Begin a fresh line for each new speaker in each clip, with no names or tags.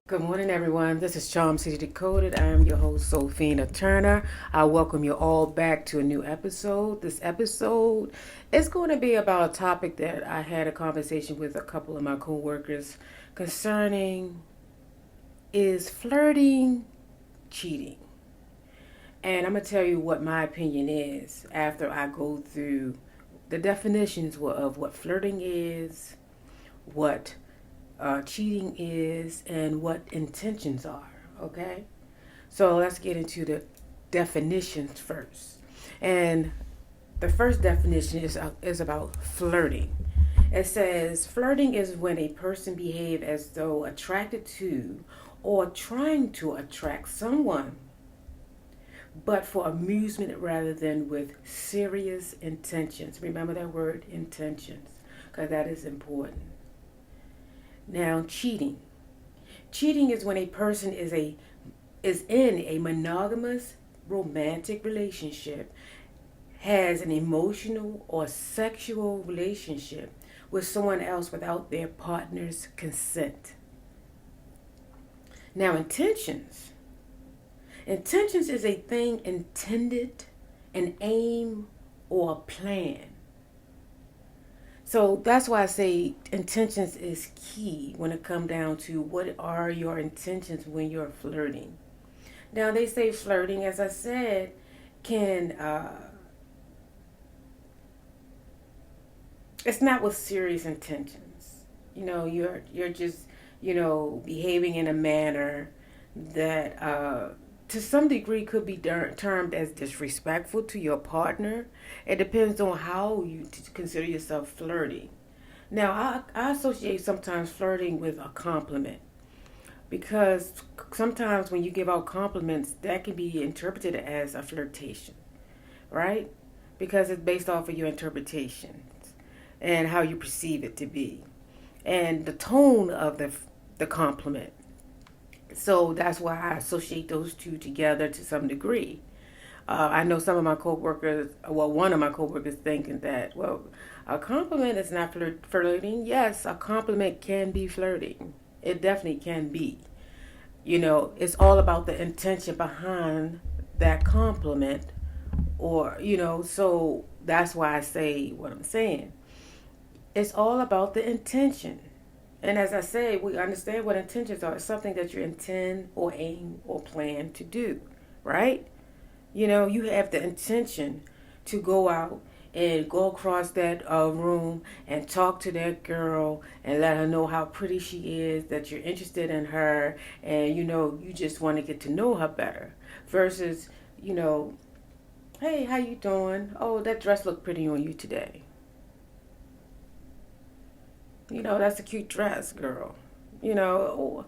Good morning, everyone. This is Charm City Decoded. I am your host, Sophina Turner. I welcome you all back to a new episode. This episode is going to be about a topic that I had a conversation with a couple of my coworkers concerning: is flirting cheating? And I'm going to tell you what my opinion is after I go through the definitions of what flirting is, what cheating is, and what intentions are. Okay, so let's get into the definitions first. And the first definition is about flirting. It says flirting is when a person behaves as though attracted to or trying to attract someone, but for amusement rather than with serious intentions. Remember that word, intentions, because that is important. Now, cheating. Cheating is when a person is in a monogamous romantic relationship, has an emotional or sexual relationship with someone else without their partner's consent. Now, intentions. Intentions is a thing intended, an aim, or a plan. So that's why I say intentions is key when it comes down to what are your intentions when you're flirting. Now they say flirting, as I said, can it's not with serious intentions. You're just behaving in a manner that to some degree could be termed as disrespectful to your partner. It depends on how you consider yourself flirting. Now, I associate sometimes flirting with a compliment, because sometimes when you give out compliments, that can be interpreted as a flirtation, right? Because it's based off of your interpretations and how you perceive it to be, and the tone of the compliment. So that's why I associate those two together to some degree. I know some of my coworkers, well, one of my coworkers thinking that, well, a compliment is not flirting. Yes, a compliment can be flirting. It definitely can be. It's all about the intention behind that compliment, so that's why I say what I'm saying. It's all about the intention. And as I say, we understand what intentions are. It's something that you intend or aim or plan to do, right? You have the intention to go out and go across that room and talk to that girl and let her know how pretty she is, that you're interested in her, and you just want to get to know her better. Versus, hey, how you doing? Oh, that dress looked pretty on you today. That's a cute dress, girl. You know,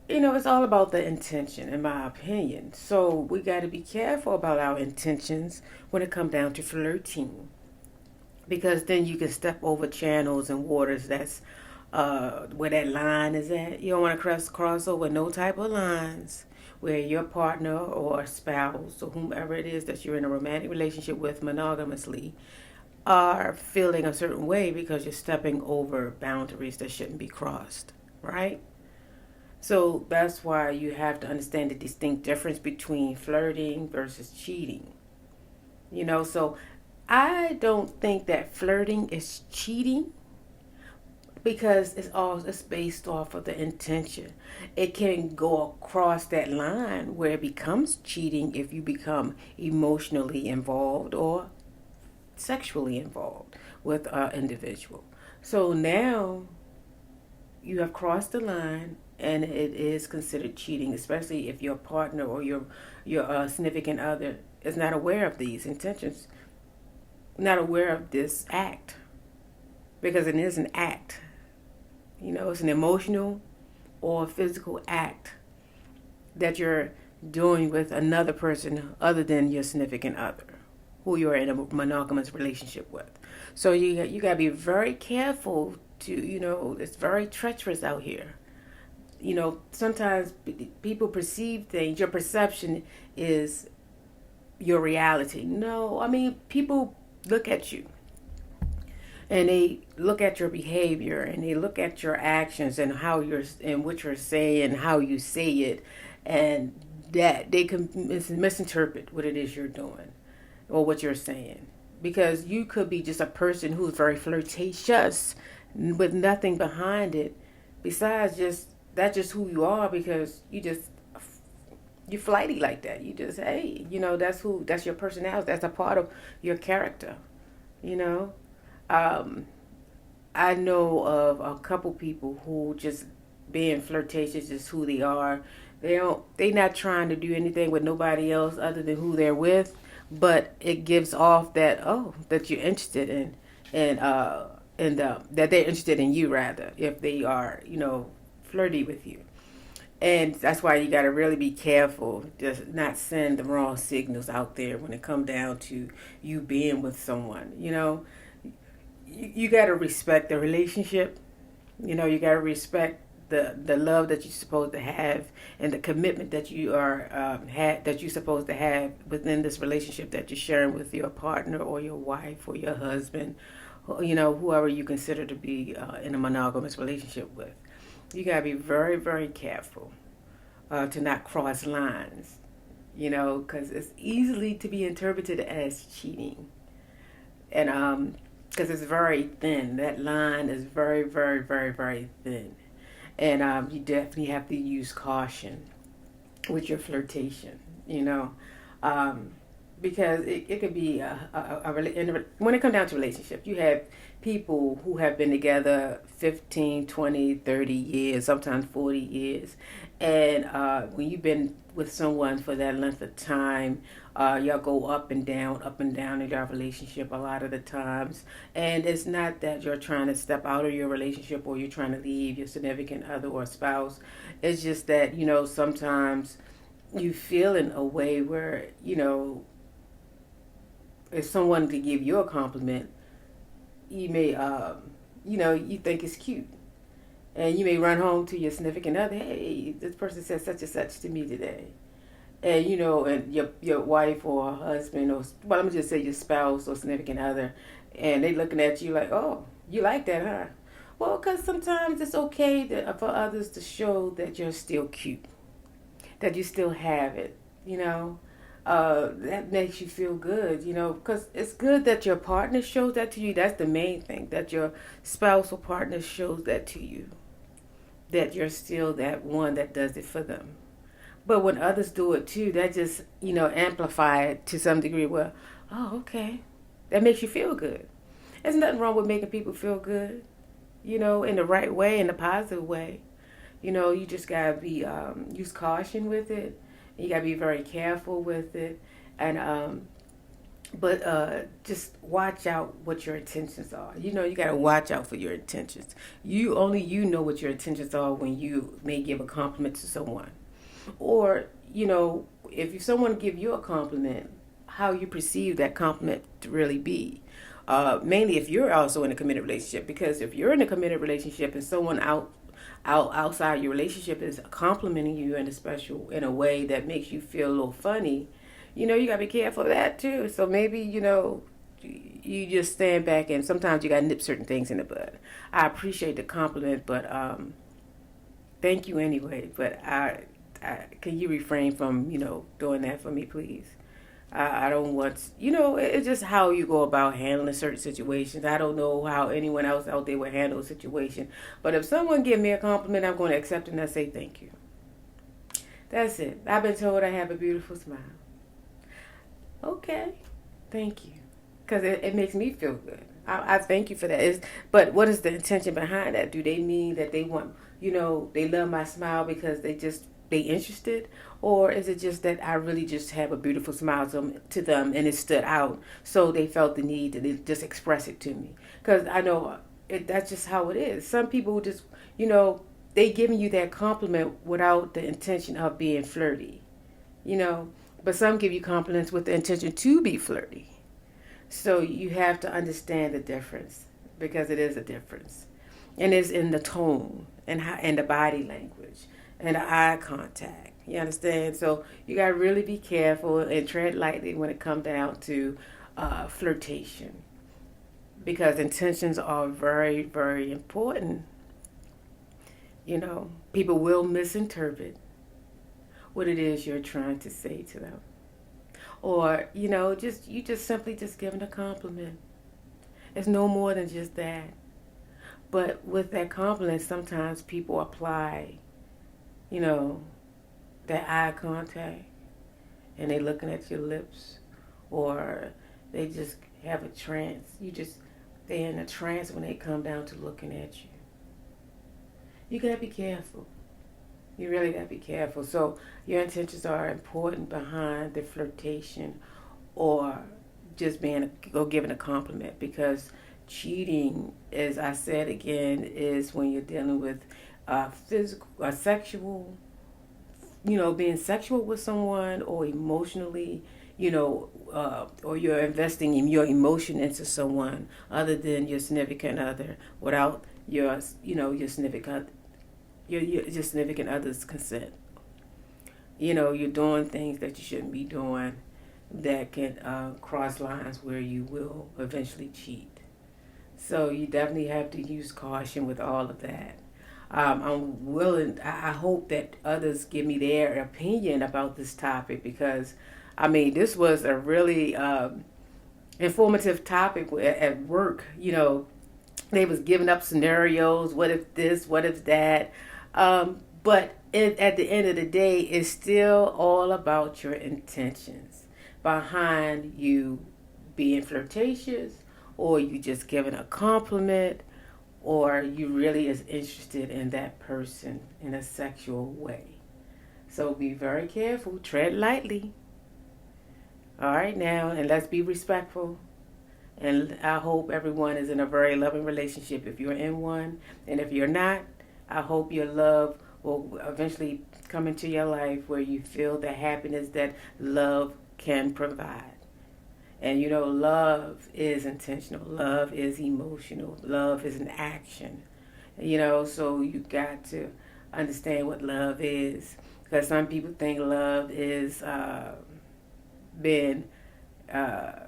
it's all about the intention, in my opinion. So we got to be careful about our intentions when it comes down to flirting, because then you can step over channels and waters that's where that line is at. You don't want to cross over no type of lines where your partner or spouse or whomever it is that you're in a romantic relationship with monogamously are feeling a certain way because you're stepping over boundaries that shouldn't be crossed, right? So that's why you have to understand the distinct difference between flirting versus cheating. So I don't think that flirting is cheating, because it's based off of the intention. It can go across that line where it becomes cheating if you become emotionally involved or sexually involved with an individual. So now you have crossed the line, and it is considered cheating, especially if your partner or your significant other is not aware of these intentions, not aware of this act, because it is an act. It's an emotional or physical act that you're doing with another person other than your significant other, who you're in a monogamous relationship with. So you gotta be very careful to, it's very treacherous out here. Sometimes people perceive things. Your perception is your reality. No, I mean, people look at you and they look at your behavior and they look at your actions and how you're and what you're saying, how you say it, and that they can misinterpret what it is you're doing or what you're saying, because you could be just a person who's very flirtatious with nothing behind it besides just that's just who you are, because you flighty like that. You just, hey, that's your personality, that's a part of your character, you know. um I know of a couple people who just being flirtatious is who they are. They not trying to do anything with nobody else other than who they're with, but it gives off that, oh, that you're interested in, and that they're interested in you, rather, if they are, flirty with you. And that's why you got to really be careful, just not send the wrong signals out there when it come down to you being with someone. You got to respect the relationship. You got to respect the love that you're supposed to have, and the commitment that you are that you're supposed to have within this relationship that you're sharing with your partner or your wife or your husband, whoever you consider to be in a monogamous relationship with. You got to be very, very careful to not cross lines, because it's easily to be interpreted as cheating. And because it's very thin. That line is very, very, very, very thin. And you definitely have to use caution with your flirtation, um, because it could be when it comes down to relationships, you have people who have been together 15, 20, 30 years, sometimes 40 years. And when you've been with someone for that length of time, y'all go up and down in your relationship a lot of the times. And it's not that you're trying to step out of your relationship or you're trying to leave your significant other or spouse. It's just that, sometimes you feel in a way where, if someone could give you a compliment, you may, you think it's cute. And you may run home to your significant other, hey, this person said such and such to me today. And, and your wife or husband, or, well, let me just say your spouse or significant other, and they looking at you like, oh, you like that, huh? Well, because sometimes it's okay for others to show that you're still cute, that you still have it, that makes you feel good, because it's good that your partner shows that to you. That's the main thing, that your spouse or partner shows that to you, that you're still that one that does it for them. But when others do it too, that just, amplify it to some degree. Well, oh, okay. That makes you feel good. There's nothing wrong with making people feel good, in the right way, in the positive way. You just gotta be use caution with it. You gotta be very careful with it, and but just watch out what your intentions are. You gotta watch out for your intentions. You know what your intentions are when you may give a compliment to someone, or if someone give you a compliment, how you perceive that compliment to really be. Mainly if you're also in a committed relationship, because if you're in a committed relationship and someone outside your relationship is complimenting you in a way that makes you feel a little funny, you gotta be careful of that too. So maybe you just stand back, and sometimes you gotta nip certain things in the bud. I appreciate the compliment, but thank you anyway. But can you refrain from doing that for me, please? I don't want, it's just how you go about handling certain situations. I don't know how anyone else out there would handle a situation. But if someone give me a compliment, I'm going to accept it and I say thank you. That's it. I've been told I have a beautiful smile. Okay. Thank you. Because it makes me feel good. I thank you for that. But what is the intention behind that? Do they mean that they want, they love my smile because they interested? Or is it just that I really just have a beautiful smile to them and it stood out, so they felt the need to just express it to me? Because I know that's just how it is. Some people just, they giving you that compliment without the intention of being flirty, but some give you compliments with the intention to be flirty. So you have to understand the difference, because it is a difference. And it's in the tone and the body language and the eye contact. You understand? So you got to really be careful and tread lightly when it comes down to flirtation. because intentions are very, very important. People will misinterpret what it is you're trying to say to them. Or, just you just simply just giving a compliment. It's no more than just that. But with that compliment, sometimes people apply, you know, that eye contact and they looking at your lips, or they just have a trance. They're in a trance when they come down to looking at you. You gotta be careful. You really gotta be careful. So your intentions are important behind the flirtation or just or giving a compliment, because cheating, as I said again, is when you're dealing with physical, sexual, being sexual with someone, or emotionally, or you're investing in your emotion into someone other than your significant other without your significant other's consent. You're doing things that you shouldn't be doing that can cross lines where you will eventually cheat. So you definitely have to use caution with all of that. I'm willing. I hope that others give me their opinion about this topic, because, I mean, this was a really informative topic at work. They was giving up scenarios. What if this? What if that? But at the end of the day, it's still all about your intentions behind you being flirtatious, or you just giving a compliment, or you really is interested in that person in a sexual way. So be very careful. Tread lightly. All right, now, and let's be respectful. And I hope everyone is in a very loving relationship if you're in one. And if you're not, I hope your love will eventually come into your life where you feel the happiness that love can provide. And love is intentional. Love is emotional. Love is an action. So you got to understand what love is. Because some people think love is being, I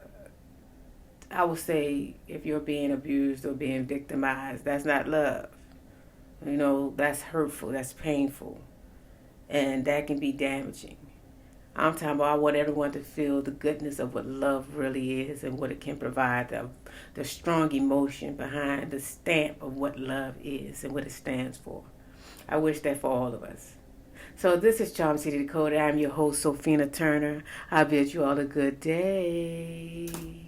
would say, if you're being abused or being victimized, that's not love. That's hurtful, that's painful, and that can be damaging. I'm talking about, I want everyone to feel the goodness of what love really is and what it can provide, the strong emotion behind the stamp of what love is and what it stands for. I wish that for all of us. So this is Charm City Decoded. I'm your host, Sophina Turner. I bid you all a good day.